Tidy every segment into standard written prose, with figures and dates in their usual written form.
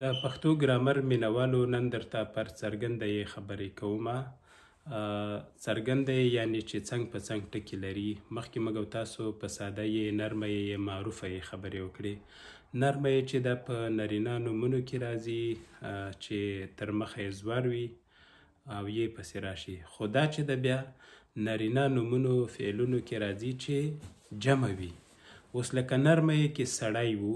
د پښتو ګرامر مینوالو نن درته پر څرګنده یې خبرې کومه. څرګنده یعنی چې څنګ په څنګ ټکي لري. مخکې موږ او تاسو په ساده یې نرمه یې معروفه یې خبرې وکړې. نرمه یې چې دا په نرینه نومونو کې راځي چې تر مخه یې زور وي او یې پسې راشي. خو دا چې د بیا نرینه نومونو فعلونو کې راځي چې جمع وي. اوس لکه نرمه یې کې سړی وو،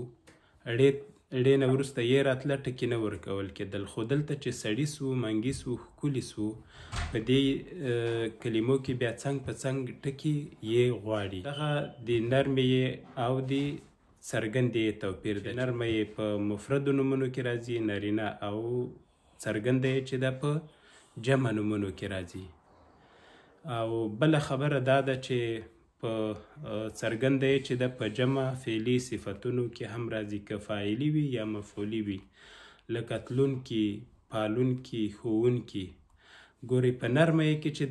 ړې نه وروسته یې راتله ټکي نه ورکول کېدل. خو دلته چې سړي سو، منګي سو، ښکلي سو، په دې کلمو کې بیا څنګ په څنګ ټکي یې غواړي. دغه د نرمې یې او د څرګندې یې توپیر دی. نرمه یې په مفردو نومونو کې راځي نرینه، او څرګنده یې چې دا په جمع نومونو کې راځي. او بله خبره دا ده چې په څرګنده یې چې د په جمع فعلي صفتونو کې هم راځي، که فاعلي وي یا مفعولي وي، لکه تلونکي، پالونکي، ښوونکي. ګورئ په نرمه یې کې چې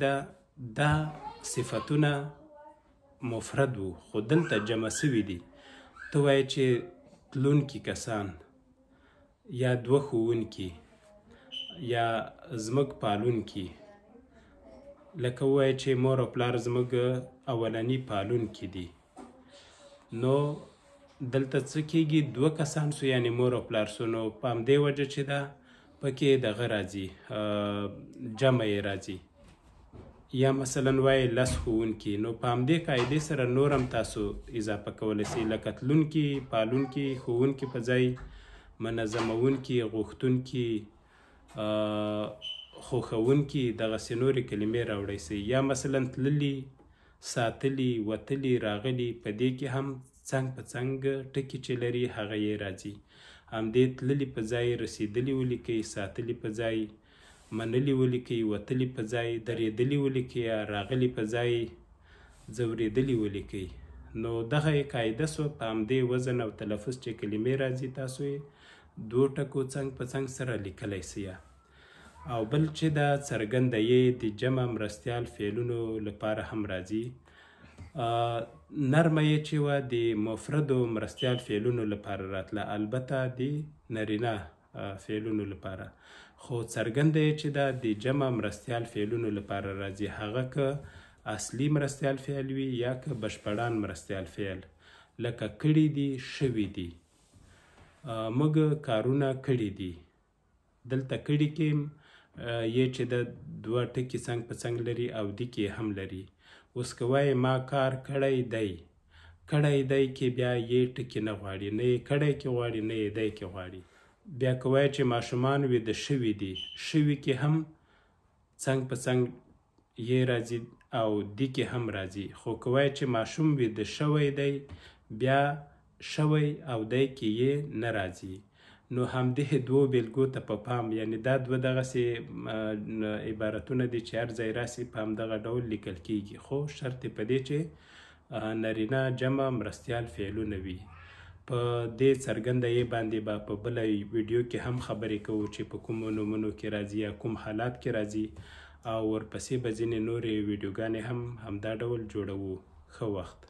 دا صفتونه مفرد وو، خو دلته جمع سوي دي. ته وایې چې تلونکي کسان، یا دوه ښوونکي، یا زموږ پالونکي. لکه ووایې چې مور او پلار زموږ اولني پالونکي دي. نو دلته څه کېږي؟ دوه کسان سو، یعنی مور او پلار سو. نو په همدې وجه چې دا پکې دغه راځي، جمع یې راځي. یا مثلا وایي لس ښوونکي، نو په همدې قاعدې سره نور هم تاسو اضافه کولی سئ، لکه تلونکي، پالونکي، ښوونکي په ځای منظمونکي، غوښتونکي، خوښونکي، دغسې نورې کلمې راوړی سئ. یا مثلا تللي، ساتلي، وتلي، راغلي، په دې کې هم څنګ په څنګ ټکي چې لري هغه یې راځي. همدې تللي په ځای رسېدلي ولیکئ، ساتلي په ځای منلي ولیکئ، وتلي په ځای درېدلي ولیکئ، یا راغلي په ځای ځورېدلي ولیکئ. نو دغه یې قاعده سوه. په همدې وزن او تلفظ چې کلمې راځي تاسو یې دوو ټکو څنګ په څنګ سره لیکلی سئ. او بل چې دا څرګنده یې د جمع مرستیال فعلونو لپاره هم راځي. نرمه یې چې وه د مفردو مرستیال فعلونو لپاره راتله، البته د نرینه فعلونو لپاره. خو څرګنده یې چې دا د جمع مرستیال فعلونو لپاره راځي، هغه که اصلي مرستیال فعل وي یا که بشپړان مرستیال فعل. لکه کړي دي، شوي دي. موږ کارونه کړي دي. دلته کړي کې یې چې د دوه ټکي څنګ په څنګ لري او دي کې هم لري. اوس که وایې ما کار کړی دی، کړی دی کې بیا یې ټکي نه غواړي، نه یې کړی کې غواړي، نه یې دی کې غواړي. بیا که وایې چې ماشومان ویده شوي دي، شوي کې هم څنګ په څنګ یې راځي او دي کې هم راځي. خو که وایې چې ماشوم ویده شوی دی، بیا شوی او دی کې یې نه راځي. نو همدې دوو بیلګو ته په پام، یعنی دا دوه دغسې عبارتونه دي چې هر ځای راسي په همدغه ډول لیکل کېږي. خو شرط یې په دې چې نرینه جمع مرستیال فعلونه وي. په دې څرګنده یې باندې به په بله ویډیو کې هم خبرې کوو چې په کومو نومونو کې راځي یا کوم حالات کې راځي، او ورپسې به ځینې نورې ویډیوګانې هم همدا ډول جوړوو. ښه وخت.